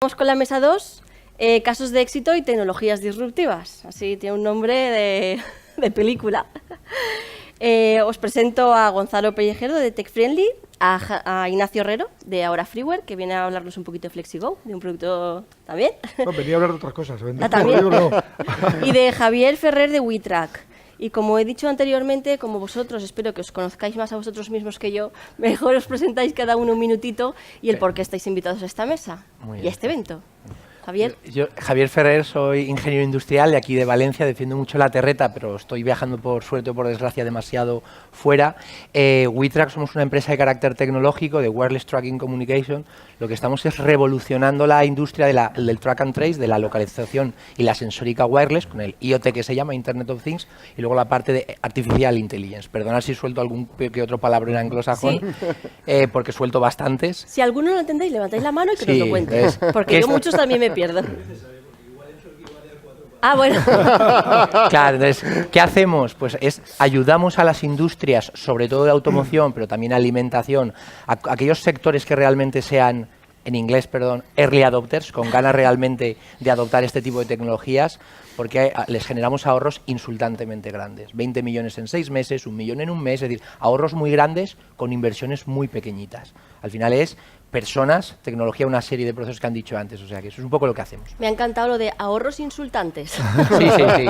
Vamos con la mesa 2, casos de éxito y tecnologías disruptivas. Así tiene un nombre de película. Os presento a Gonzalo Pellejero de TechFriendly, a Ignacio Herrero de Ahora Freeware, que viene a hablarnos un poquito de FlexiGo, de un producto también. No, venía a hablar de otras cosas. También. Y de Javier Ferrer de WeTrack. Y como he dicho anteriormente, como vosotros, espero que os conozcáis más a vosotros mismos que yo, mejor os presentáis cada uno un minutito y el por qué estáis invitados a esta mesa y a este evento. Javier. Yo, Javier Ferrer, soy ingeniero industrial de aquí de Valencia, defiendo mucho la terreta, pero estoy viajando por suerte o por desgracia demasiado fuera. WeTrack somos una empresa de carácter tecnológico, de Wireless Tracking Communication. Lo que estamos es revolucionando la industria del track and trace, de la localización y la sensórica wireless, con el IoT que se llama, Internet of Things, y luego la parte de Artificial Intelligence. Perdonad si suelto algún que otro palabra en anglosajón, sí. Porque suelto bastantes. Si alguno no lo entendéis, levantáis la mano y que nos lo cuentes, porque yo muchos también me pierdo. Ah, bueno. Claro, entonces, ¿qué hacemos? Pues ayudamos a las industrias, sobre todo de automoción, pero también alimentación, a aquellos sectores que realmente sean, en inglés, perdón, early adopters, con ganas realmente de adoptar este tipo de tecnologías, porque les generamos ahorros insultantemente grandes. 20 millones en 6 meses, 1 millón en un mes, es decir, ahorros muy grandes con inversiones muy pequeñitas. Al final es personas, tecnología, una serie de procesos que han dicho antes, o sea que eso es un poco lo que hacemos. Me ha encantado lo de ahorros insultantes. Sí, sí, sí.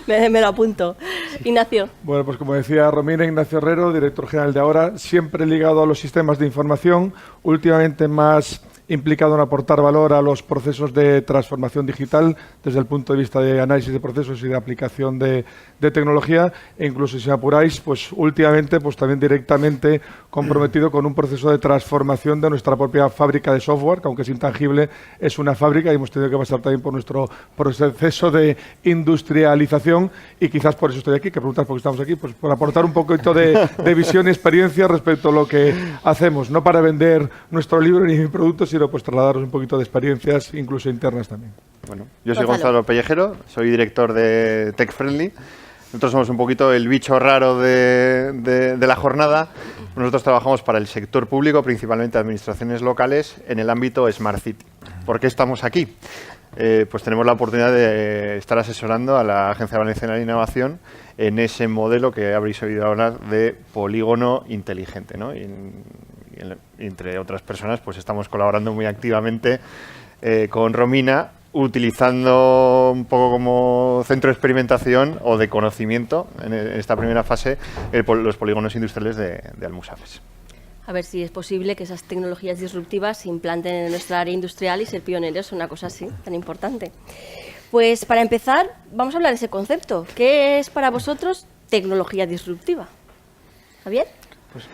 me lo apunto. Sí. Ignacio. Bueno, pues como decía Romina, Ignacio Herrero, director general de Ahora, siempre ligado a los sistemas de información, últimamente más implicado en aportar valor a los procesos de transformación digital desde el punto de vista de análisis de procesos y de aplicación de tecnología, e incluso si me apuráis, pues últimamente pues también directamente comprometido con un proceso de transformación de nuestra propia fábrica de software, que aunque es intangible, es una fábrica y hemos tenido que pasar también por nuestro proceso de industrialización, y quizás por eso estoy aquí, que preguntas por qué estamos aquí, pues por aportar un poquito de visión y experiencia respecto a lo que hacemos, no para vender nuestro libro ni mi producto, sino pues trasladaros un poquito de experiencias, incluso internas también. Bueno, yo soy Gonzalo Pellejero, soy director de TechFriendly. Nosotros somos un poquito el bicho raro de la jornada. Nosotros trabajamos para el sector público, principalmente administraciones locales, en el ámbito Smart City. ¿Por qué estamos aquí? Pues tenemos la oportunidad de estar asesorando a la Agencia Valenciana de Innovación en ese modelo que habréis oído hablar de polígono inteligente, ¿no? Y entre otras personas, pues estamos colaborando muy activamente con Romina, utilizando un poco como centro de experimentación o de conocimiento en esta primera fase los polígonos industriales de Almusafes. A ver si es posible que esas tecnologías disruptivas se implanten en nuestra área industrial y ser pioneros en una cosa así, tan importante. Pues para empezar, vamos a hablar de ese concepto. ¿Qué es para vosotros tecnología disruptiva? ¿Javier? Pues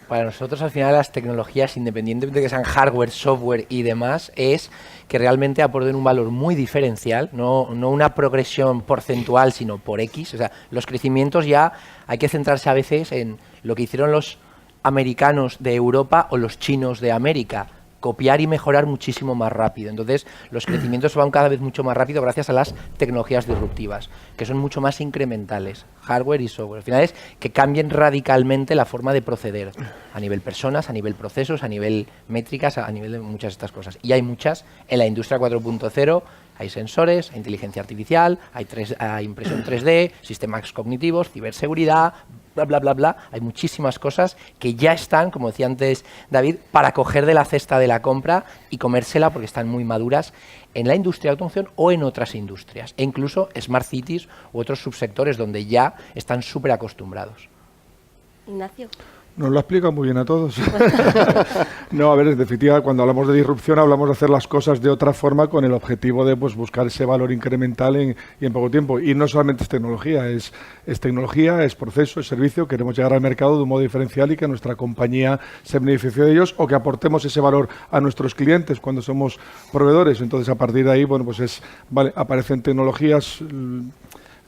para nosotros, al final, las tecnologías, independientemente de que sean hardware, software y demás, es que realmente aporten un valor muy diferencial, no una progresión porcentual, sino por X. O sea, los crecimientos ya hay que centrarse a veces en lo que hicieron los americanos de Europa o los chinos de América, copiar y mejorar muchísimo más rápido. Entonces, los crecimientos van cada vez mucho más rápido gracias a las tecnologías disruptivas, que son mucho más incrementales, hardware y software. Al final es que cambien radicalmente la forma de proceder, a nivel personas, a nivel procesos, a nivel métricas, a nivel de muchas de estas cosas. Y hay muchas en la industria 4.0, hay sensores, hay inteligencia artificial, hay impresión 3D, sistemas cognitivos, ciberseguridad, bla, bla, bla, bla. Hay muchísimas cosas que ya están, como decía antes David, para coger de la cesta de la compra y comérsela porque están muy maduras en la industria de automoción o en otras industrias. E incluso Smart Cities u otros subsectores donde ya están súper acostumbrados. Ignacio. Nos lo explica muy bien a todos. No, a ver, en definitiva, cuando hablamos de disrupción, hablamos de hacer las cosas de otra forma con el objetivo de pues, buscar ese valor incremental y en poco tiempo. Y no solamente es tecnología, es tecnología, es proceso, es servicio. Queremos llegar al mercado de un modo diferencial y que nuestra compañía se beneficie de ellos o que aportemos ese valor a nuestros clientes cuando somos proveedores. Entonces, a partir de ahí, bueno, pues aparecen tecnologías.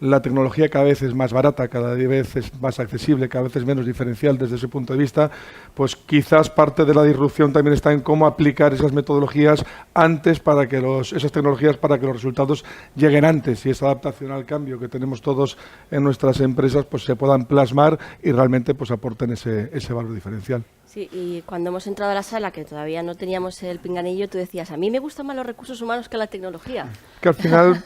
La tecnología cada vez es más barata, cada vez es más accesible, cada vez es menos diferencial desde ese punto de vista, pues quizás parte de la disrupción también está en cómo aplicar esas metodologías antes para que esas tecnologías para que los resultados lleguen antes y esa adaptación al cambio que tenemos todos en nuestras empresas pues se puedan plasmar y realmente pues aporten ese valor diferencial. Sí, y cuando hemos entrado a la sala, que todavía no teníamos el pinganillo, tú decías, a mí me gustan más los recursos humanos que la tecnología. Que al final,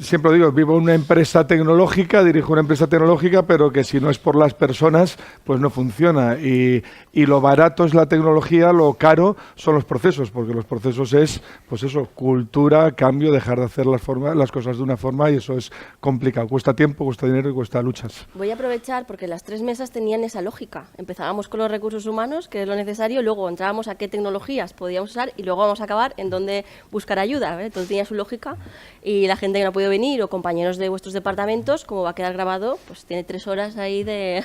siempre lo digo, vivo en una empresa tecnológica, dirijo una empresa tecnológica, pero que si no es por las personas, pues no funciona. Y lo barato es la tecnología, lo caro son los procesos, porque los procesos es, pues eso, cultura, cambio, dejar de hacer las cosas de una forma, y eso es complicado. Cuesta tiempo, cuesta dinero y cuesta luchas. Voy a aprovechar porque las 3 mesas tenían esa lógica. Empezábamos con los recursos humanos, que es lo necesario, luego entrábamos a qué tecnologías podíamos usar y luego vamos a acabar en dónde buscar ayuda. Todo tenía su lógica y la gente que no ha podido venir o compañeros de vuestros departamentos, como va a quedar grabado, pues tiene 3 horas ahí de,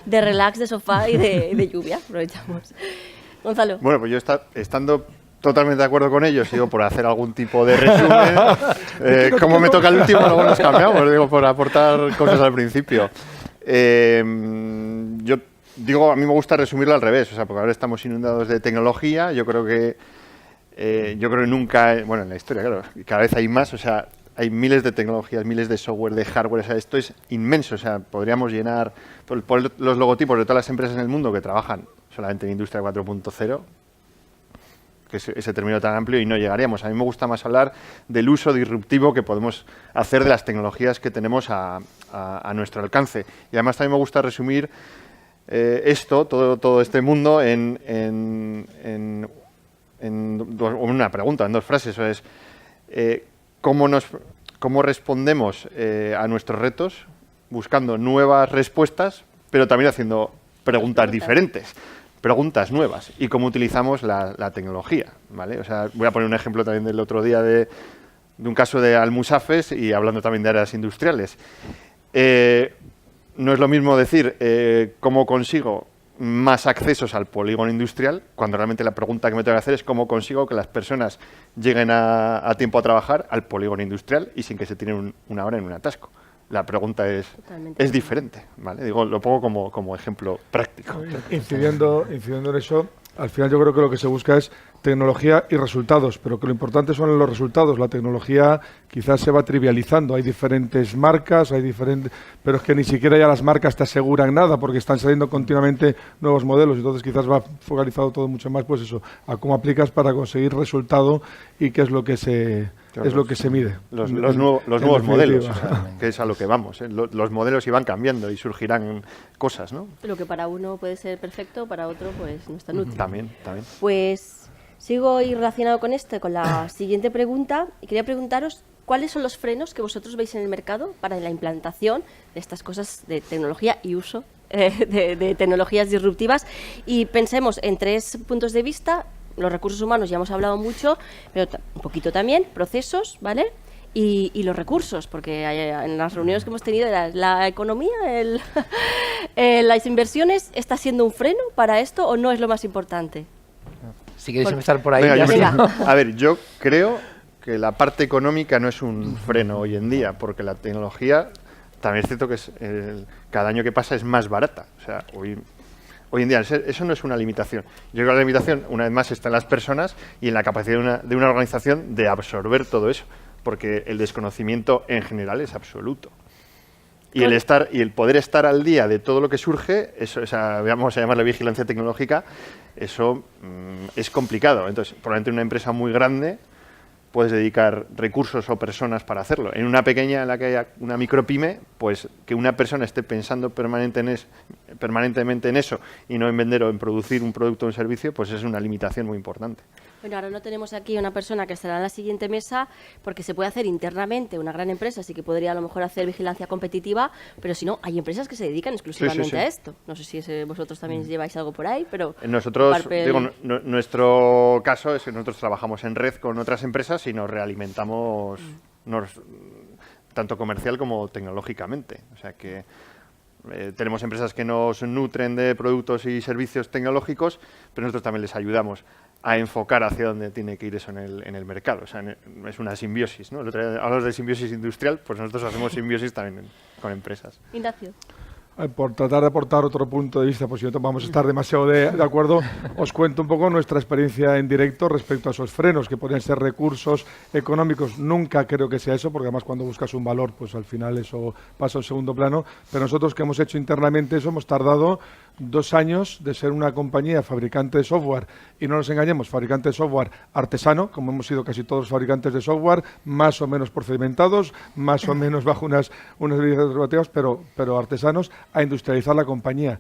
de relax, de sofá y de lluvia. Aprovechamos. Gonzalo. Bueno, pues yo estando totalmente de acuerdo con ellos, digo, por hacer algún tipo de resumen, como me toca el último, luego nos cambiamos, digo, por aportar cosas al principio. Yo digo, a mí me gusta resumirlo al revés, o sea, porque ahora estamos inundados de tecnología, yo creo que nunca, bueno, en la historia, claro, cada vez hay más, o sea, hay miles de tecnologías, miles de software, de hardware, o sea, esto es inmenso, o sea, podríamos llenar por los logotipos de todas las empresas en el mundo que trabajan solamente en Industria 4.0, que es ese término tan amplio, y no llegaríamos. A mí me gusta más hablar del uso disruptivo que podemos hacer de las tecnologías que tenemos a nuestro alcance. Y además también me gusta resumir todo este mundo en una pregunta, en 2 frases. Eso es, ¿cómo respondemos a nuestros retos buscando nuevas respuestas, pero también haciendo preguntas diferentes? Preguntas nuevas, y cómo utilizamos la tecnología, ¿vale? O sea, voy a poner un ejemplo también del otro día de un caso de Almusafes, y hablando también de áreas industriales. No es lo mismo decir cómo consigo más accesos al polígono industrial, cuando realmente la pregunta que me tengo que hacer es cómo consigo que las personas lleguen a tiempo a trabajar al polígono industrial y sin que se tiren una hora en un atasco. La pregunta es diferente, ¿vale? Digo, lo pongo como ejemplo práctico. Incidiendo en eso, al final yo creo que lo que se busca es tecnología y resultados, pero que lo importante son los resultados. La tecnología quizás se va trivializando, hay diferentes marcas, pero es que ni siquiera ya las marcas te aseguran nada, porque están saliendo continuamente nuevos modelos, entonces quizás va focalizado todo mucho más, pues eso, a cómo aplicas para conseguir resultado y qué es lo que se mide. Los nuevos modelos, o sea, que es a lo que vamos. Los modelos iban cambiando y surgirán cosas, ¿no? Lo que para uno puede ser perfecto, para otro pues no es tan útil. También. Pues sigo ahí relacionado con esto, con la siguiente pregunta, y quería preguntaros cuáles son los frenos que vosotros veis en el mercado para la implantación de estas cosas de tecnología y uso de tecnologías disruptivas, y pensemos en 3 puntos de vista. Los recursos humanos ya hemos hablado mucho, pero un poquito también, procesos, ¿vale? Y los recursos, porque en las reuniones que hemos tenido, la economía, las inversiones, ¿está siendo un freno para esto o no es lo más importante? Si queréis empezar por ahí. Venga. A ver, yo creo que la parte económica no es un freno hoy en día, porque la tecnología, también es cierto que cada año que pasa es más barata. O sea, hoy en día eso no es una limitación. Yo creo que la limitación, una vez más, está en las personas y en la capacidad de una organización de absorber todo eso, porque el desconocimiento en general es absoluto. Y el poder estar al día de todo lo que surge, eso, o sea, vamos a llamarle vigilancia tecnológica, eso es complicado. Entonces, probablemente en una empresa muy grande puedes dedicar recursos o personas para hacerlo. En una pequeña, en la que haya una micropyme, pues que una persona esté pensando permanentemente en eso y no en vender o en producir un producto o un servicio, pues es una limitación muy importante. Bueno, ahora no tenemos aquí una persona que estará en la siguiente mesa, porque se puede hacer internamente. Una gran empresa sí que podría a lo mejor hacer vigilancia competitiva, pero si no, hay empresas que se dedican exclusivamente a esto. No sé si vosotros también lleváis algo por ahí, pero... Nosotros, nuestro caso es que nosotros trabajamos en red con otras empresas y nos realimentamos tanto comercial como tecnológicamente. O sea que tenemos empresas que nos nutren de productos y servicios tecnológicos, pero nosotros también les ayudamos a enfocar hacia dónde tiene que ir eso en el mercado. O sea, es una simbiosis, ¿no? Hablamos de simbiosis industrial, pues nosotros hacemos simbiosis también con empresas. Ignacio. Por tratar de aportar otro punto de vista, pues si no vamos a estar demasiado de acuerdo, os cuento un poco nuestra experiencia en directo respecto a esos frenos, que podrían ser recursos económicos. Nunca creo que sea eso, porque además cuando buscas un valor, pues al final eso pasa a un segundo plano. Pero nosotros que hemos hecho internamente eso, hemos tardado 2 años de ser una compañía fabricante de software, y no nos engañemos, fabricante de software artesano, como hemos sido casi todos los fabricantes de software, más o menos procedimentados, más o menos bajo unas directrices normativas, pero artesanos, a industrializar la compañía.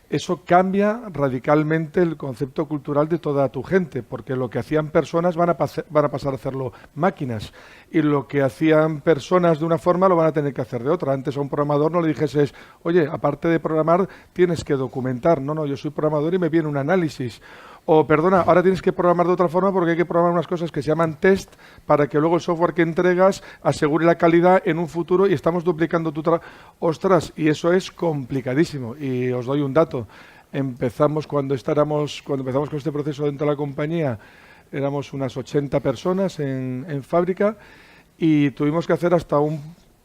Eso cambia radicalmente el concepto cultural de toda tu gente, porque lo que hacían personas van a pasar a hacerlo máquinas, y lo que hacían personas de una forma lo van a tener que hacer de otra. Antes a un programador no le dijeses, oye, aparte de programar tienes que documentar. No, yo soy programador y me viene un análisis. O, perdona, ahora tienes que programar de otra forma porque hay que programar unas cosas que se llaman test para que luego el software que entregas asegure la calidad en un futuro, y estamos duplicando tu trabajo. Ostras, y eso es complicadísimo. Y os doy un dato. Cuando empezamos con este proceso dentro de la compañía, éramos unas 80 personas en fábrica, y tuvimos que hacer hasta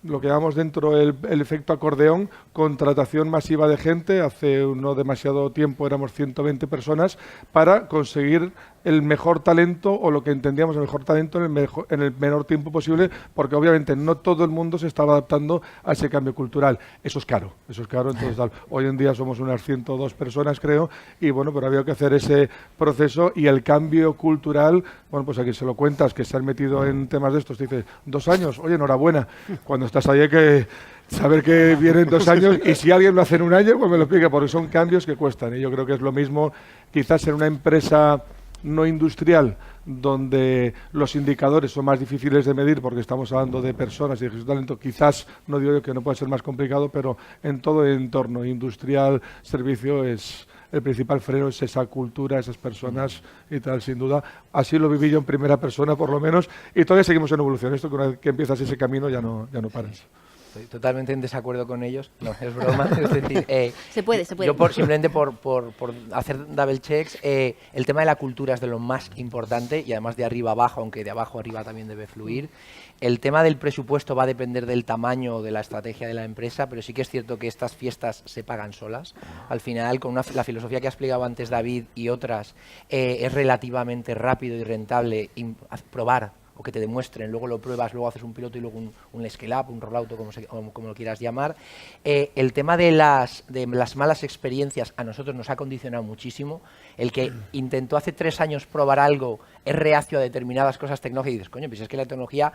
lo que llamamos dentro el efecto acordeón, contratación masiva de gente. Hace no demasiado tiempo éramos 120 personas para conseguir el mejor talento, o lo que entendíamos el mejor talento, en el menor tiempo posible, porque obviamente no todo el mundo se estaba adaptando a ese cambio cultural. Eso es caro, entonces hoy en día somos unas 102 personas, creo, y bueno, pero había que hacer ese proceso, y el cambio cultural, bueno, pues a quien se lo cuentas, que se han metido en temas de estos, te dice, 2 años, oye, enhorabuena, cuando estás ahí hay que saber que vienen 2 años, y si alguien lo hace en 1 año, pues me lo explica, porque son cambios que cuestan, y yo creo que es lo mismo, quizás en una empresa no industrial, donde los indicadores son más difíciles de medir porque estamos hablando de personas y de gestión de talento, quizás, no digo yo que no puede ser más complicado, pero en todo el entorno industrial, servicio, es el principal freno, es esa cultura, esas personas y tal, sin duda. Así lo viví yo en primera persona, por lo menos, y todavía seguimos en evolución. Esto, que una vez que empiezas ese camino ya no paras. Estoy totalmente en desacuerdo con ellos. No, es broma. Es decir, se puede. Yo simplemente por hacer double checks, el tema de la cultura es de lo más importante, y además de arriba abajo, aunque de abajo arriba también debe fluir. El tema del presupuesto va a depender del tamaño de la estrategia de la empresa, pero sí que es cierto que estas fiestas se pagan solas. Al final, con la filosofía que ha explicado antes David y otras, es relativamente rápido y rentable probar, o que te demuestren, luego lo pruebas, luego haces un piloto y luego un scale-up, un rollout, o como lo quieras llamar. El tema de las malas experiencias a nosotros nos ha condicionado muchísimo. El que intentó hace 3 años probar algo, es reacio a determinadas cosas tecnológicas, y dices, coño, pues es que la tecnología,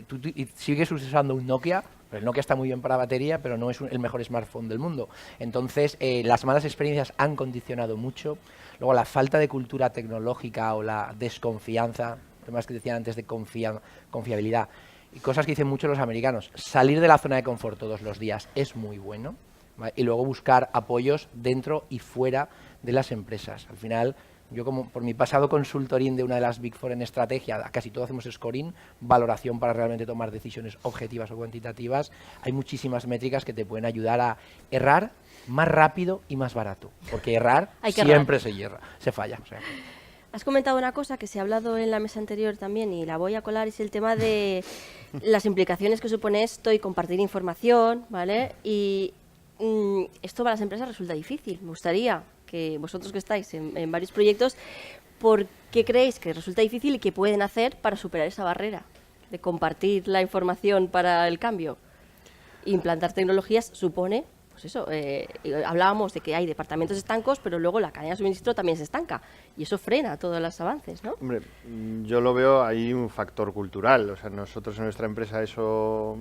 tú sigues usando un Nokia, pero el Nokia está muy bien para batería, pero no es el mejor smartphone del mundo. Entonces, las malas experiencias han condicionado mucho. Luego, la falta de cultura tecnológica o la desconfianza, temas que decían antes de confiabilidad, y cosas que dicen mucho los americanos. Salir de la zona de confort todos los días es muy bueno, ¿vale? Y luego buscar apoyos dentro y fuera de las empresas. Al final, yo, como por mi pasado consultorín de una de las Big Four en estrategia, casi todo hacemos scoring, valoración para realmente tomar decisiones objetivas o cuantitativas. Hay muchísimas métricas que te pueden ayudar a errar más rápido y más barato, porque errar siempre se falla. O sea. Has comentado una cosa que se ha hablado en la mesa anterior también, y la voy a colar, es el tema de las implicaciones que supone esto y compartir información, ¿vale? Y esto para las empresas resulta difícil. Me gustaría que vosotros, que estáis en varios proyectos, ¿por qué creéis que resulta difícil y qué pueden hacer para superar esa barrera de compartir la información para el cambio? Implantar tecnologías supone, pues eso, hablábamos de que hay departamentos estancos, pero luego la cadena de suministro también se estanca, y eso frena todos los avances, ¿no? Hombre, yo lo veo ahí un factor cultural. O sea, nosotros en nuestra empresa no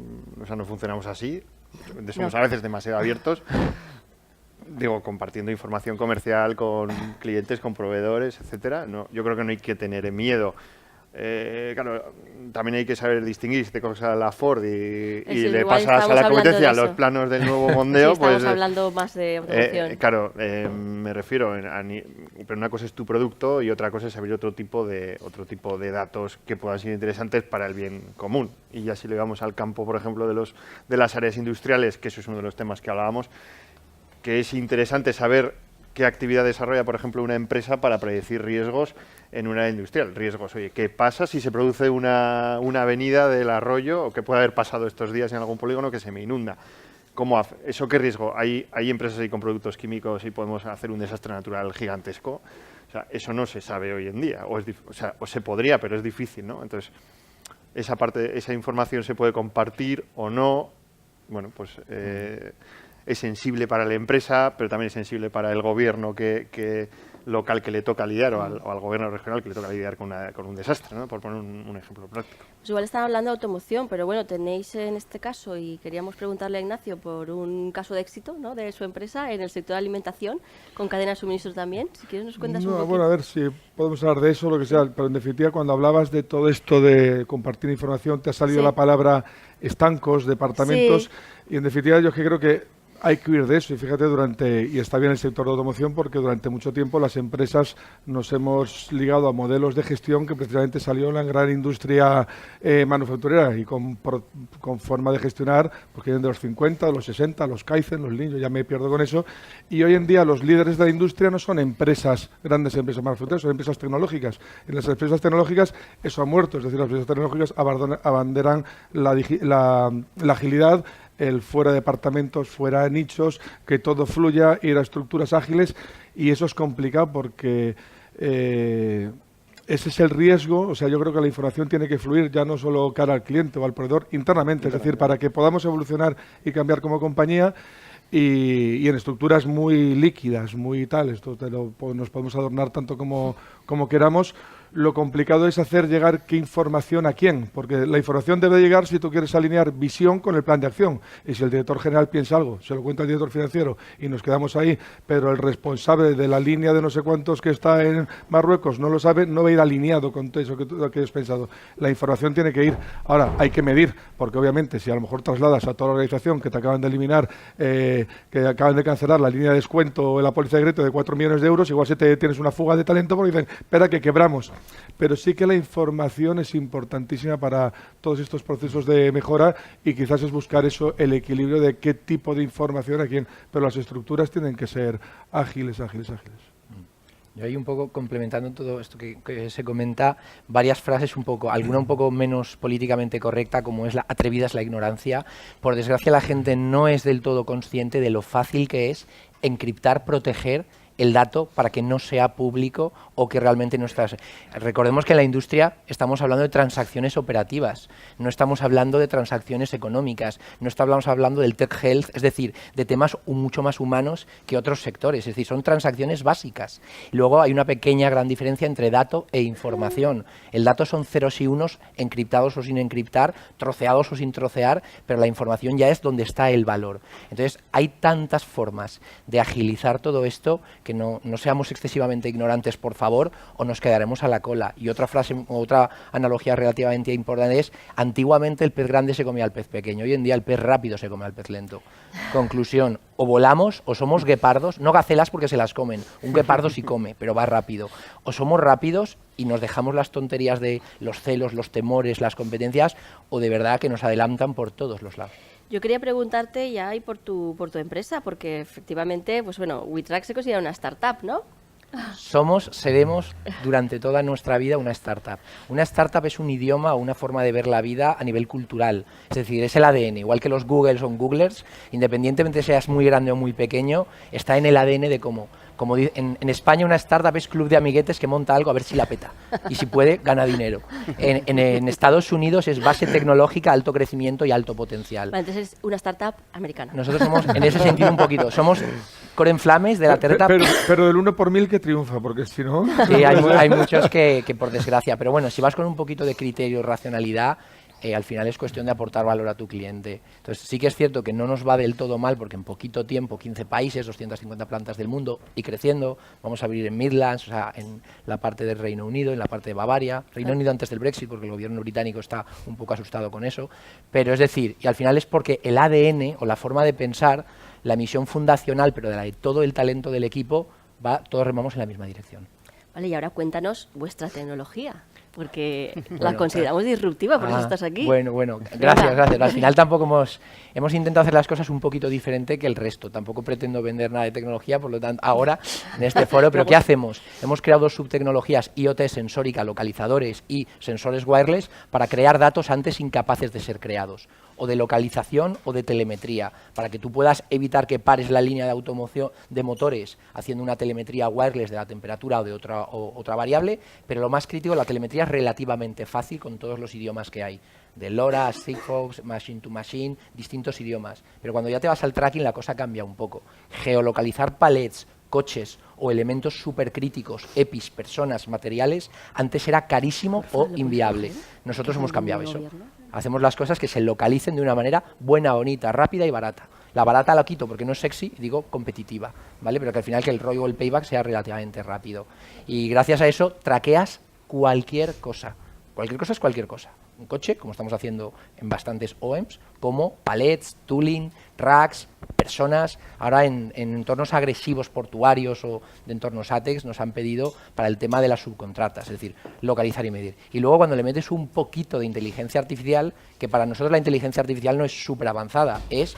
funcionamos así. Somos a veces demasiado abiertos. Digo, compartiendo información comercial con clientes, con proveedores, etcétera. No, yo creo que no hay que tener miedo. Claro, también hay que saber distinguir si te coges a la Ford y le pasas a la competencia los planos del nuevo Mondeo. Sí, estamos hablando más de automoción. Claro, me refiero, pero una cosa es tu producto y otra cosa es saber otro tipo de datos que puedan ser interesantes para el bien común. Y ya si le vamos al campo, por ejemplo, de las áreas industriales, que eso es uno de los temas que hablábamos, que es interesante saber qué actividad desarrolla, por ejemplo, una empresa para predecir riesgos en una área industrial. Riesgos, oye, ¿qué pasa si se produce una avenida del arroyo, o que puede haber pasado estos días en algún polígono que se me inunda? ¿Cómo hace? ¿Eso qué riesgo? Hay empresas ahí con productos químicos y podemos hacer un desastre natural gigantesco. O sea, eso no se sabe hoy en día. O se podría, pero es difícil, ¿no? Entonces, esa información se puede compartir o no. Bueno, pues es sensible para la empresa, pero también es sensible para el gobierno local que le toca lidiar o al gobierno regional que le toca lidiar con un desastre, ¿no? Por poner un ejemplo práctico. Pues igual están hablando de automoción, pero bueno, tenéis en este caso, y queríamos preguntarle a Ignacio por un caso de éxito, ¿no?, de su empresa en el sector de alimentación, con cadena de suministro también. Si quieres nos cuentas un poquito. Bueno, a ver si podemos hablar de eso, lo que sea, pero en definitiva cuando hablabas de todo esto de compartir información, te ha salido la palabra estancos, departamentos, y en definitiva yo creo que hay que huir de eso, y fíjate, y está bien el sector de automoción porque durante mucho tiempo las empresas nos hemos ligado a modelos de gestión que precisamente salió en la gran industria manufacturera y con forma de gestionar, porque vienen de los 50, de los 60, los Kaizen, los Lean, yo ya me pierdo con eso, y hoy en día los líderes de la industria no son grandes empresas manufactureras, son empresas tecnológicas. En las empresas tecnológicas eso ha muerto, es decir, las empresas tecnológicas abanderan la agilidad, el fuera departamentos, fuera nichos, que todo fluya, ir a estructuras ágiles, y eso es complicado porque ese es el riesgo. O sea, yo creo que la información tiene que fluir ya no solo cara al cliente o al proveedor, internamente, es decir, para que podamos evolucionar y cambiar como compañía. Y en estructuras muy líquidas, muy tal, esto nos podemos adornar tanto como queramos. Lo complicado es hacer llegar qué información a quién, porque la información debe llegar si tú quieres alinear visión con el plan de acción. Y si el director general piensa algo, se lo cuenta el director financiero y nos quedamos ahí, pero el responsable de la línea de no sé cuántos que está en Marruecos no lo sabe, no va a ir alineado con todo eso que has pensado. La información tiene que ir. Ahora, hay que medir, porque obviamente si a lo mejor trasladas a toda la organización que te acaban de eliminar, que acaban de cancelar la línea de descuento o la póliza de crédito de 4 millones de euros, igual tienes una fuga de talento porque dicen, espera que quebramos. Pero sí que la información es importantísima para todos estos procesos de mejora, y quizás es buscar eso, el equilibrio de qué tipo de información a quién. Pero las estructuras tienen que ser ágiles. Yo ahí un poco complementando todo esto que se comenta, varias frases alguna un poco menos políticamente correcta, como es atrevida es la ignorancia. Por desgracia la gente no es del todo consciente de lo fácil que es encriptar, proteger el dato para que no sea público o que realmente no está. Recordemos que en la industria estamos hablando de transacciones operativas, no estamos hablando de transacciones económicas, no estamos hablando del tech health, es decir, de temas mucho más humanos que otros sectores, es decir, son transacciones básicas. Y luego hay una gran diferencia entre dato e información. El dato son ceros y unos, encriptados o sin encriptar, troceados o sin trocear, pero la información ya es donde está el valor. Entonces, hay tantas formas de agilizar todo esto que no seamos excesivamente ignorantes, por favor, o nos quedaremos a la cola. Y otra analogía relativamente importante es, antiguamente el pez grande se comía al pez pequeño, hoy en día el pez rápido se come al pez lento. Conclusión, o volamos o somos guepardos, no gacelas porque se las comen, un guepardo sí come, pero va rápido. O somos rápidos y nos dejamos las tonterías de los celos, los temores, las competencias, o de verdad que nos adelantan por todos los lados. Yo quería preguntarte ya y por tu empresa, porque efectivamente, pues bueno, WeTrack se considera una startup, ¿no? Seremos durante toda nuestra vida una startup. Una startup es un idioma o una forma de ver la vida a nivel cultural. Es decir, es el ADN. Igual que los Googles son Googlers, independientemente seas muy grande o muy pequeño, está en el ADN de cómo. Como en España, una startup es club de amiguetes que monta algo a ver si la peta. Y si puede, gana dinero. En Estados Unidos es base tecnológica, alto crecimiento y alto potencial. Vale, entonces es una startup americana. Nosotros somos, en ese sentido, un poquito. Somos Corenflames de la Terreta. Pero del 1 por 1000 que triunfa, porque si no... Sí, hay muchos que por desgracia. Pero bueno, si vas con un poquito de criterio y racionalidad, al final es cuestión de aportar valor a tu cliente. Entonces sí que es cierto que no nos va del todo mal, porque en poquito tiempo, 15 países, 250 plantas del mundo y creciendo, vamos a abrir en Midlands, o sea, en la parte del Reino Unido, en la parte de Bavaria, Reino Unido antes del Brexit, porque el gobierno británico está un poco asustado con eso, pero es decir, y al final es porque el ADN o la forma de pensar, la misión fundacional, pero de todo el talento del equipo, todos remamos en la misma dirección. Vale, y ahora cuéntanos vuestra tecnología, porque la consideramos disruptiva, por eso estás aquí. Bueno, gracias. Al final tampoco hemos intentado hacer las cosas un poquito diferente que el resto. Tampoco pretendo vender nada de tecnología, por lo tanto, ahora en este foro, pero ¿qué hacemos? Hemos creado 2 subtecnologías, IoT sensórica, localizadores y sensores wireless, para crear datos antes incapaces de ser creados, o de localización o de telemetría, para que tú puedas evitar que pares la línea de automoción de motores haciendo una telemetría wireless de la temperatura o de otra variable, pero lo más crítico, la telemetría es relativamente fácil con todos los idiomas que hay. De LoRa, Sigfox, Machine to Machine, distintos idiomas. Pero cuando ya te vas al tracking la cosa cambia un poco. Geolocalizar palets, coches o elementos supercríticos, EPIs, personas, materiales, antes era carísimo o inviable. Nosotros hemos cambiado eso. Hacemos las cosas que se localicen de una manera buena, bonita, rápida y barata. La barata la quito porque no es sexy, digo competitiva, ¿vale? Pero que al final que el ROI o el payback sea relativamente rápido. Y gracias a eso traqueas cualquier cosa. Cualquier cosa es cualquier cosa. Un coche, como estamos haciendo en bastantes OEMs, como palets, tooling, racks, personas. Ahora en entornos agresivos portuarios o de entornos ATEX nos han pedido para el tema de las subcontratas, es decir, localizar y medir. Y luego cuando le metes un poquito de inteligencia artificial, que para nosotros la inteligencia artificial no es súper avanzada, es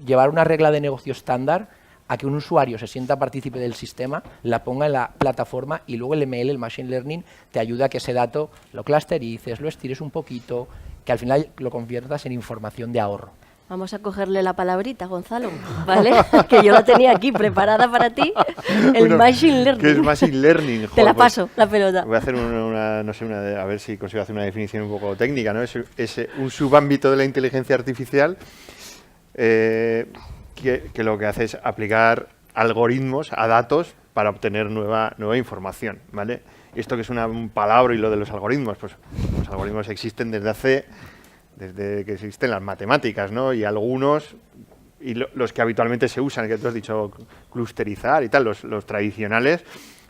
llevar una regla de negocio estándar a que un usuario se sienta partícipe del sistema, la ponga en la plataforma y luego el ML, el Machine Learning, te ayuda a que ese dato lo clusterices, lo estires un poquito, que al final lo conviertas en información de ahorro. Vamos a cogerle la palabrita, Gonzalo, ¿vale? Que yo la tenía aquí preparada para ti, el Machine Learning. ¿Qué es Machine Learning? Te la paso, la pelota. Voy a hacer a ver si consigo hacer una definición un poco técnica, ¿no? Es un subámbito de la inteligencia artificial que lo que hace es aplicar algoritmos a datos para obtener nueva información, ¿vale? Esto que es un palabra y lo de los algoritmos, pues los algoritmos existen desde que existen las matemáticas, ¿no? Y algunos, los que habitualmente se usan, que tú has dicho clusterizar y tal, los tradicionales,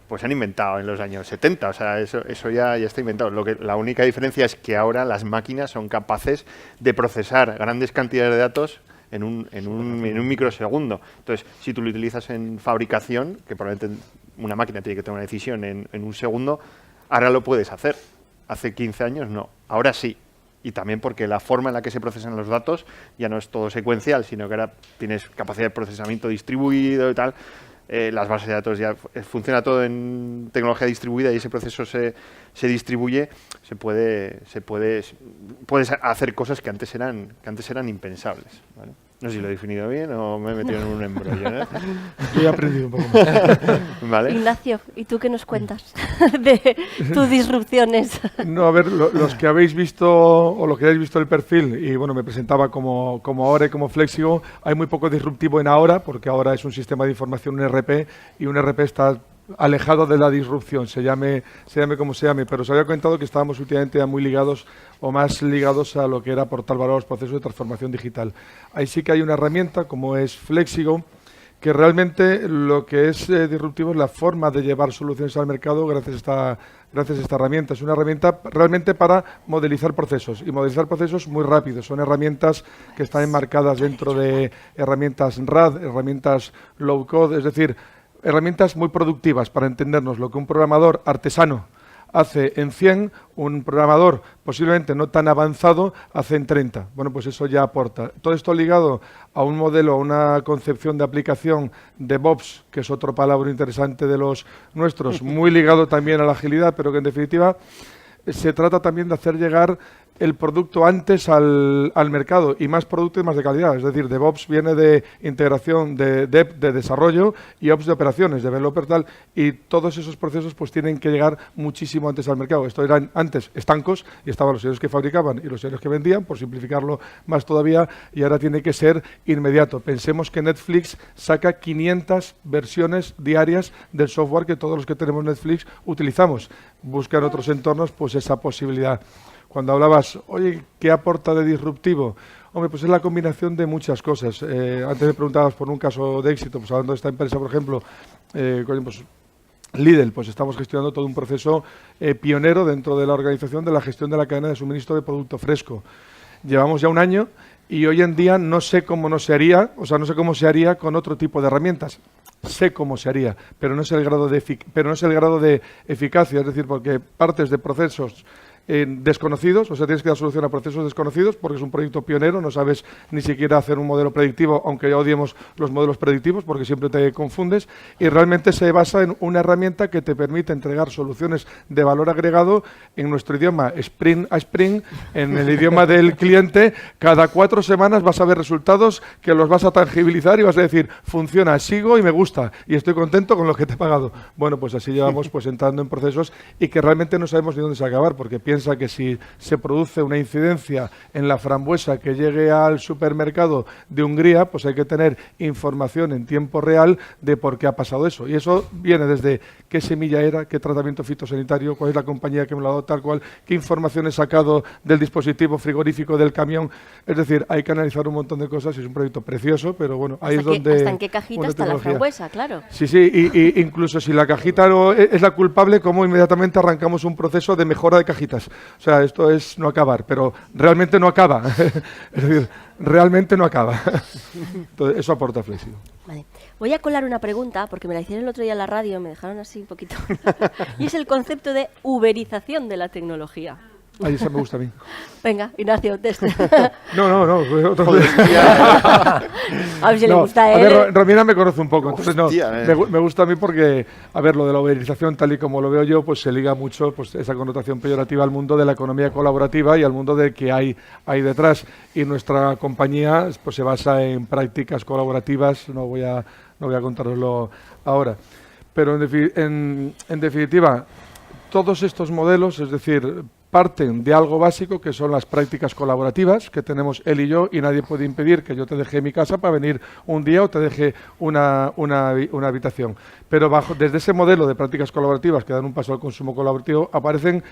pues se han inventado en los años 70, o sea, eso ya está inventado. La única diferencia es que ahora las máquinas son capaces de procesar grandes cantidades de datos en un microsegundo. Entonces, si tú lo utilizas en fabricación, que probablemente una máquina tiene que tomar una decisión en un segundo, ahora lo puedes hacer. Hace 15 años no, ahora sí. Y también porque la forma en la que se procesan los datos ya no es todo secuencial, sino que ahora tienes capacidad de procesamiento distribuido y tal. Las bases de datos ya funciona todo en tecnología distribuida y ese proceso se distribuye, puedes hacer cosas que antes eran impensables, ¿vale? No sé si lo he definido bien o me he metido en un embrollo, ¿no? Yo he aprendido un poco más. ¿Vale? Ignacio, ¿y tú qué nos cuentas de tus disrupciones? No, a ver, los que habéis visto o los que habéis visto el perfil, y bueno, me presentaba como Ahora y como Flexigo, hay muy poco disruptivo en Ahora, porque ahora es un sistema de información, un ERP, y un ERP está alejado de la disrupción, se llame como se llame, pero os había comentado que estábamos últimamente ya muy ligados o más ligados a lo que era aportar valor a los procesos de transformación digital. Ahí sí que hay una herramienta como es Flexigo, que realmente lo que es disruptivo es la forma de llevar soluciones al mercado gracias a esta herramienta. Es una herramienta realmente para modelizar procesos y modelizar procesos muy rápidos. Son herramientas que están enmarcadas dentro de herramientas RAD, herramientas low code, es decir, herramientas muy productivas para entendernos. Lo que un programador artesano hace en 100, un programador posiblemente no tan avanzado hace en 30. Bueno, pues eso ya aporta. Todo esto ligado a un modelo, a una concepción de aplicación de DevOps, que es otro palabra interesante de los nuestros, muy ligado también a la agilidad, pero que en definitiva se trata también de hacer llegar el producto antes al mercado y más producto y más de calidad. Es decir, DevOps viene de integración de desarrollo y Ops de operaciones, developer tal, y todos esos procesos pues tienen que llegar muchísimo antes al mercado. Esto eran antes estancos y estaban los sellos que fabricaban y los sellos que vendían, por simplificarlo más todavía, y ahora tiene que ser inmediato. Pensemos que Netflix saca 500 versiones diarias del software que todos los que tenemos Netflix utilizamos. Busca en otros entornos pues esa posibilidad. Cuando hablabas, oye, ¿qué aporta de disruptivo? Hombre, pues es la combinación de muchas cosas. Antes me preguntabas por un caso de éxito, pues hablando de esta empresa, por ejemplo, pues Lidl, pues estamos gestionando todo un proceso pionero dentro de la organización de la gestión de la cadena de suministro de producto fresco. Llevamos ya un año y hoy en día no sé cómo se haría con otro tipo de herramientas. Sé cómo se haría, pero no es el grado de eficacia, es decir, porque partes de procesos desconocidos, o sea, tienes que dar solución a procesos desconocidos porque es un proyecto pionero, no sabes ni siquiera hacer un modelo predictivo, aunque ya odiemos los modelos predictivos porque siempre te confundes, y realmente se basa en una herramienta que te permite entregar soluciones de valor agregado en nuestro idioma sprint a sprint, en el idioma del cliente. Cada 4 semanas vas a ver resultados que los vas a tangibilizar y vas a decir, funciona, sigo y me gusta y estoy contento con lo que te he pagado. Bueno, pues así llevamos pues entrando en procesos y que realmente no sabemos ni dónde se va a acabar, porque piensa que si se produce una incidencia en la frambuesa que llegue al supermercado de Hungría, pues hay que tener información en tiempo real de por qué ha pasado eso. Y eso viene desde qué semilla era, qué tratamiento fitosanitario, cuál es la compañía que me lo ha dado tal cual, qué información he sacado del dispositivo frigorífico del camión. Es decir, hay que analizar un montón de cosas y es un proyecto precioso, pero bueno, ahí es donde... ¿Hasta en qué cajita está la frambuesa? Claro. Sí, y incluso si la cajita no es la culpable, como inmediatamente arrancamos un proceso de mejora de cajitas. O sea, esto es no acabar, pero realmente no acaba. Es decir, realmente no acaba. Entonces, eso aporta Flexio. Vale. Voy a colar una pregunta, porque me la hicieron el otro día en la radio, me dejaron así un poquito. Y es el concepto de uberización de la tecnología. Ahí esa me gusta a mí. Venga, Ignacio, teste. No, otro A ver si le gusta a él. A ver, Romina me conoce un poco, entonces Hostia, me gusta a mí porque, a ver, lo de la uberización, tal y como lo veo yo, pues se liga mucho pues esa connotación peyorativa al mundo de la economía colaborativa y al mundo de que hay detrás. Y nuestra compañía pues se basa en prácticas colaborativas, no voy a contároslo ahora. Pero en definitiva, todos estos modelos, es decir, parten de algo básico que son las prácticas colaborativas que tenemos él y yo, y nadie puede impedir que yo te deje mi casa para venir un día o te deje una habitación. Pero desde ese modelo de prácticas colaborativas que dan un paso al consumo colaborativo aparecen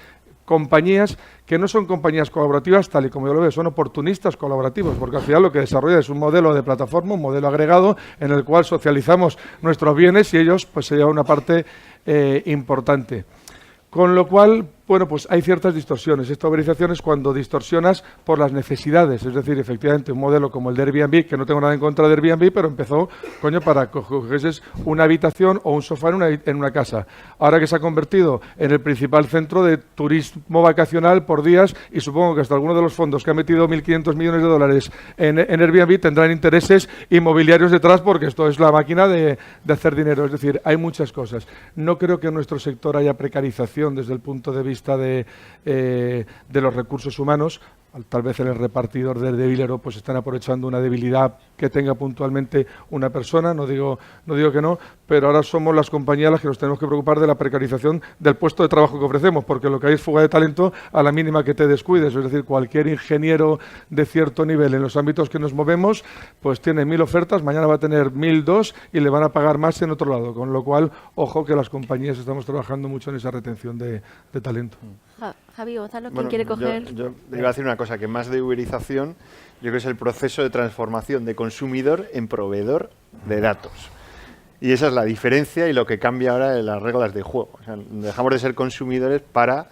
compañías que no son compañías colaborativas tal y como yo lo veo, son oportunistas colaborativos, porque al final lo que desarrolla es un modelo de plataforma, un modelo agregado en el cual socializamos nuestros bienes y ellos pues se llevan una parte importante. Con lo cual, bueno, pues hay ciertas distorsiones. Esta uberización es cuando distorsionas por las necesidades. Es decir, efectivamente, un modelo como el de Airbnb, que no tengo nada en contra de Airbnb, pero empezó, para coger una habitación o un sofá en una casa. Ahora que se ha convertido en el principal centro de turismo vacacional por días, y supongo que hasta alguno de los fondos que ha metido 1.500 millones de dólares en Airbnb tendrán intereses inmobiliarios detrás, porque esto es la máquina de hacer dinero. Es decir, hay muchas cosas. No creo que en nuestro sector haya precarización desde el punto de vista de los recursos humanos. Tal vez en el repartidor del debilero pues están aprovechando una debilidad que tenga puntualmente una persona, no digo que no, pero ahora somos las compañías las que nos tenemos que preocupar de la precarización del puesto de trabajo que ofrecemos, porque lo que hay es fuga de talento a la mínima que te descuides. Es decir, cualquier ingeniero de cierto nivel en los ámbitos que nos movemos pues tiene 1.000 ofertas, mañana va a tener 1.002 y le van a pagar más en otro lado, con lo cual, ojo que las compañías estamos trabajando mucho en esa retención de talento. Javi, Gonzalo, ¿quién quiere coger? Yo iba a decir una cosa, que más de uberización, yo creo que es el proceso de transformación de consumidor en proveedor de datos. Y esa es la diferencia y lo que cambia ahora en las reglas de juego. O sea, dejamos de ser consumidores para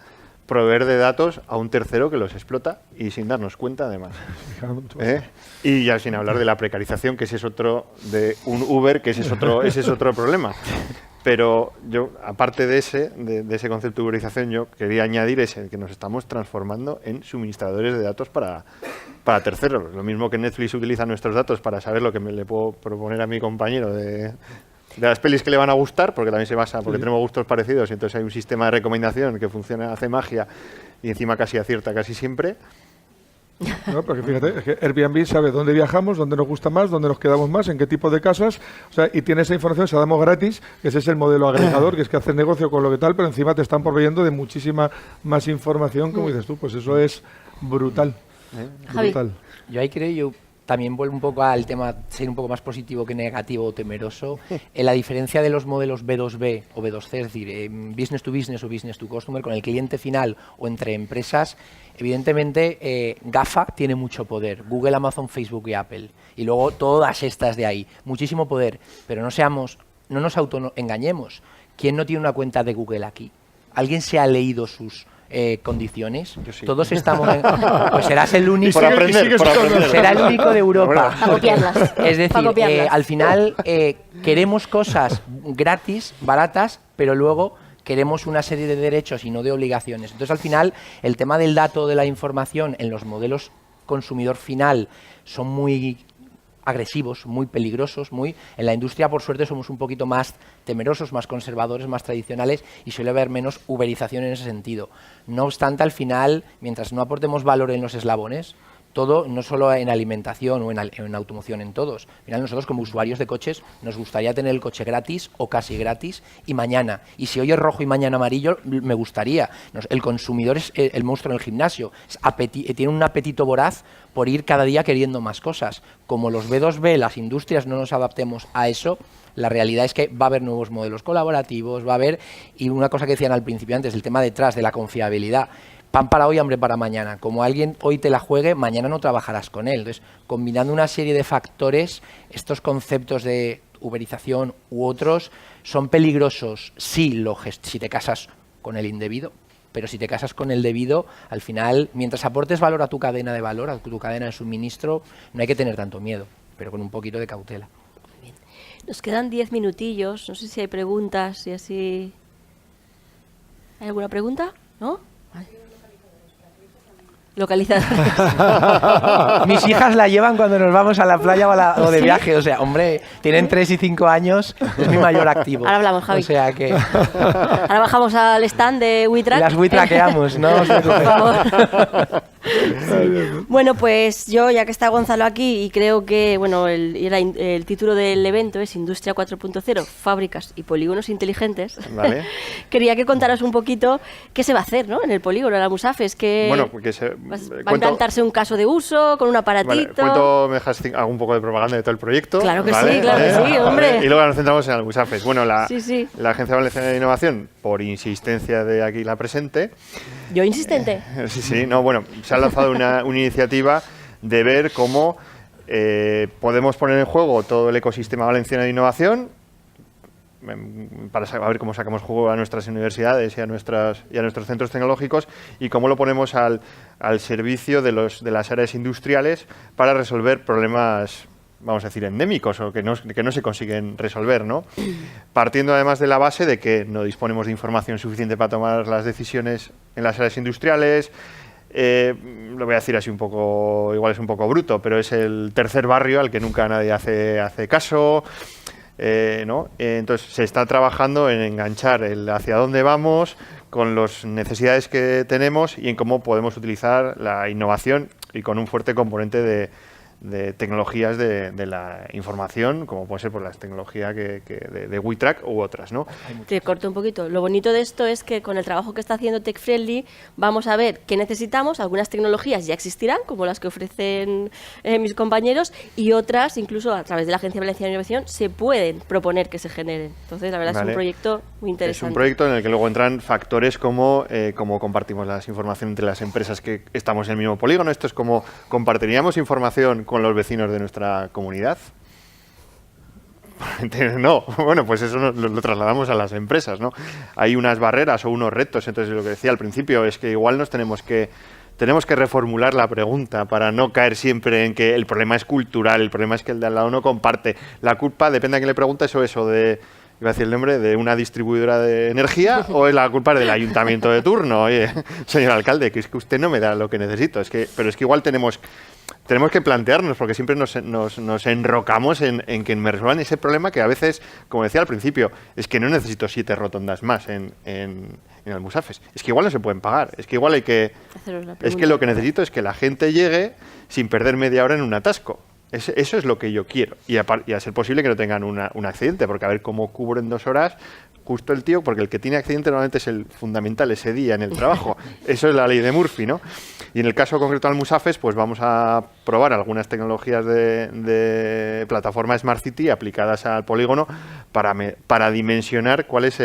proveer de datos a un tercero que los explota y sin darnos cuenta, además. Y ya sin hablar de la precarización, que ese es otro, de un Uber, que ese es otro problema. Pero yo, aparte de ese concepto de uberización, yo quería añadir ese, que nos estamos transformando en suministradores de datos para terceros. Lo mismo que Netflix utiliza nuestros datos para saber lo que le puedo proponer a mi compañero de las pelis que le van a gustar, porque también se basa, porque tenemos gustos parecidos, y entonces hay un sistema de recomendación que funciona, hace magia, y encima casi acierta casi siempre. No, porque fíjate, es que Airbnb sabe dónde viajamos, dónde nos gusta más, dónde nos quedamos más, en qué tipo de casas, o sea, y tiene esa información, se la damos gratis, que ese es el modelo agregador, que es que haces negocio con lo que tal, pero encima te están proveyendo de muchísima más información, como dices tú, pues eso es brutal. Brutal. Yo ahí creo, también vuelvo un poco al tema ser un poco más positivo que negativo o temeroso. La diferencia de los modelos B2B o B2C, es decir, business to business o business to customer, con el cliente final o entre empresas, evidentemente GAFA tiene mucho poder. Google, Amazon, Facebook y Apple. Y luego todas estas de ahí. Muchísimo poder. Pero no nos autoengañemos. ¿Quién no tiene una cuenta de Google aquí? ¿Alguien se ha leído sus condiciones? Sí. Todos estamos pues serás el único. Por aprender. Será el único de Europa. Para copiarlas. Es decir, al final queremos cosas gratis, baratas, pero luego queremos una serie de derechos y no de obligaciones. Entonces, al final, el tema del dato, de la información en los modelos consumidor final son muy agresivos, muy peligrosos, en la industria, por suerte, somos un poquito más temerosos, más conservadores, más tradicionales y suele haber menos uberización en ese sentido. No obstante, al final, mientras no aportemos valor en los eslabones, todo, no solo en alimentación o en automoción, en todos. Al final, nosotros como usuarios de coches nos gustaría tener el coche gratis o casi gratis y mañana. Y si hoy es rojo y mañana amarillo, me gustaría. El consumidor es el monstruo en el gimnasio. Tiene un apetito voraz por ir cada día queriendo más cosas. Como los B2B, las industrias no nos adaptemos a eso, la realidad es que va a haber nuevos modelos colaborativos, va a haber, y una cosa que decían al principio antes, el tema detrás de la confiabilidad. Pan para hoy, hambre para mañana. Como alguien hoy te la juegue, mañana no trabajarás con él. Entonces, combinando una serie de factores, estos conceptos de uberización u otros son peligrosos si te casas con el indebido, pero si te casas con el debido, al final, mientras aportes valor a tu cadena de valor, a tu cadena de suministro, no hay que tener tanto miedo, pero con un poquito de cautela. Muy bien. Nos quedan 10 minutillos, no sé si hay preguntas y así... ¿Hay alguna pregunta? ¿No? Localizadores. Mis hijas la llevan cuando nos vamos a la playa o de viaje. O sea, hombre, tienen 3 y 5 años, es mi mayor activo. Ahora hablamos, Javi. O sea que... Ahora bajamos al stand de WeTrack. Las WeTrackeamos, ¿no? Por favor. Bueno, pues yo, ya que está Gonzalo aquí, y creo que bueno, el título del evento es Industria 4.0, Fábricas y Polígonos Inteligentes. Vale. Quería que contaras un poquito qué se va a hacer, ¿no? En el polígono, en la Musafes, que... Bueno, porque ¿Va a implantarse un caso de uso con un aparatito? Vale, hago un poco de propaganda de todo el proyecto. Claro que ¿vale? sí, claro que sí, hombre. Y luego nos centramos en Almusafes. Bueno, la Agencia Valenciana de Innovación, por insistencia de aquí la presente... ¿Yo insistente? Sí, no, bueno, se ha lanzado una iniciativa de ver cómo podemos poner en juego todo el ecosistema valenciano de innovación para ver cómo sacamos juego a nuestras universidades y a nuestros centros tecnológicos y cómo lo ponemos al servicio de las áreas industriales para resolver problemas, vamos a decir, endémicos o que no se consiguen resolver, ¿no? Partiendo además de la base de que no disponemos de información suficiente para tomar las decisiones en las áreas industriales. Lo voy a decir así un poco, igual es un poco bruto, pero es el tercer barrio al que nunca nadie hace caso. ¿No? Entonces se está trabajando en enganchar el hacia dónde vamos con las necesidades que tenemos y en cómo podemos utilizar la innovación y con un fuerte componente de tecnologías de la información, como puede ser por las tecnologías de WeTrack u otras, ¿no? Te corto un poquito. Lo bonito de esto es que con el trabajo que está haciendo Tech Friendly vamos a ver qué necesitamos. Algunas tecnologías ya existirán, como las que ofrecen mis compañeros, y otras, incluso a través de la Agencia Valenciana de Innovación, se pueden proponer que se generen. Entonces, la verdad es un proyecto muy interesante. Es un proyecto en el que luego entran factores como cómo compartimos las información entre las empresas que estamos en el mismo polígono. Esto es como compartiríamos información con los vecinos de nuestra comunidad. No, bueno, pues eso lo trasladamos a las empresas, ¿no? Hay unas barreras o unos retos. Entonces, lo que decía al principio es que igual tenemos que reformular la pregunta para no caer siempre en que el problema es cultural, el problema es que el de al lado no comparte. La culpa, depende a quién le preguntes, o eso de... Iba a decir el nombre de una distribuidora de energía o es la culpa del ayuntamiento de turno. Oye, señor alcalde, que es que usted no me da lo que necesito. Pero es que igual tenemos que plantearnos, porque siempre nos enrocamos en que me resuelvan ese problema que a veces, como decía al principio, es que no necesito 7 rotondas más en Almusafes. Es que igual no se pueden pagar. Es que igual es que lo que necesito es que la gente llegue sin perder media hora en un atasco. Eso es lo que yo quiero. Y a ser posible que no tengan un accidente, porque a ver cómo cubro en 2 horas justo el tío, porque el que tiene accidente normalmente es el fundamental ese día en el trabajo. Eso es la ley de Murphy, ¿no? Y en el caso concreto de Almusafes, pues vamos a probar algunas tecnologías de plataforma Smart City aplicadas al polígono para dimensionar cuál es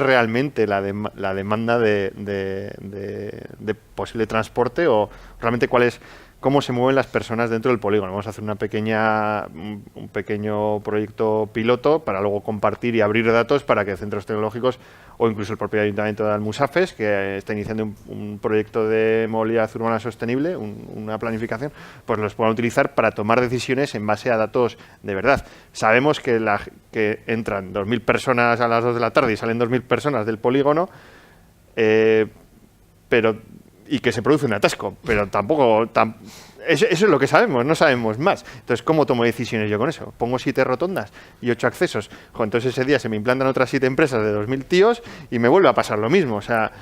realmente la demanda de posible transporte o realmente cuál es cómo se mueven las personas dentro del polígono. Vamos a hacer un pequeño proyecto piloto para luego compartir y abrir datos para que centros tecnológicos o incluso el propio Ayuntamiento de Almusafes, que está iniciando un proyecto de movilidad urbana sostenible, una planificación, pues los puedan utilizar para tomar decisiones en base a datos de verdad. Sabemos que entran 2.000 personas a las 2 de la tarde y salen 2.000 personas del polígono, y que se produce un atasco, pero tampoco... Eso es lo que sabemos, no sabemos más. Entonces, ¿cómo tomo decisiones yo con eso? Pongo 7 rotondas y 8 accesos. Entonces ese día se me implantan otras 7 empresas de 2.000 tíos y me vuelve a pasar lo mismo. O sea,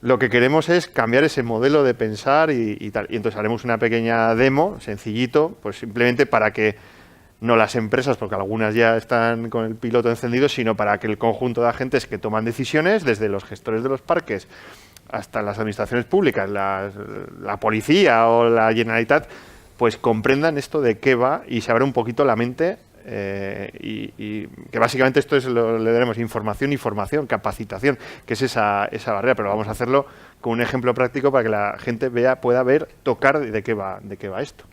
lo que queremos es cambiar ese modelo de pensar y tal. Y entonces haremos una pequeña demo, sencillito, pues simplemente para que no las empresas, porque algunas ya están con el piloto encendido, sino para que el conjunto de agentes que toman decisiones, desde los gestores de los parques hasta las administraciones públicas, la policía o la Generalitat, pues comprendan esto de qué va y se abra un poquito la mente, y que básicamente esto le daremos información y formación, capacitación, que es esa barrera, pero vamos a hacerlo con un ejemplo práctico para que la gente pueda ver, tocar de qué va esto.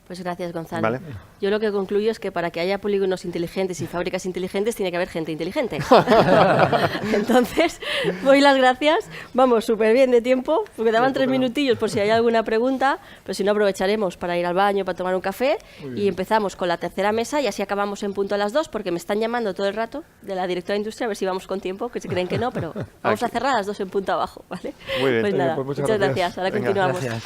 Pues gracias, Gonzalo. Vale. Yo lo que concluyo es que para que haya polígonos inteligentes y fábricas inteligentes tiene que haber gente inteligente. Entonces, doy las gracias. Vamos súper bien de tiempo, porque daban 3 minutillos por si hay alguna pregunta, pero si no aprovecharemos para ir al baño, para tomar un café, y empezamos con la tercera mesa y así acabamos en punto a las 2, porque me están llamando todo el rato de la directora de industria a ver si vamos con tiempo, que se creen que no, pero vamos a cerrar a las 2 en punto abajo, ¿vale? Muy bien. Pues nada, Pues muchas gracias. Ahora Venga, continuamos. Gracias.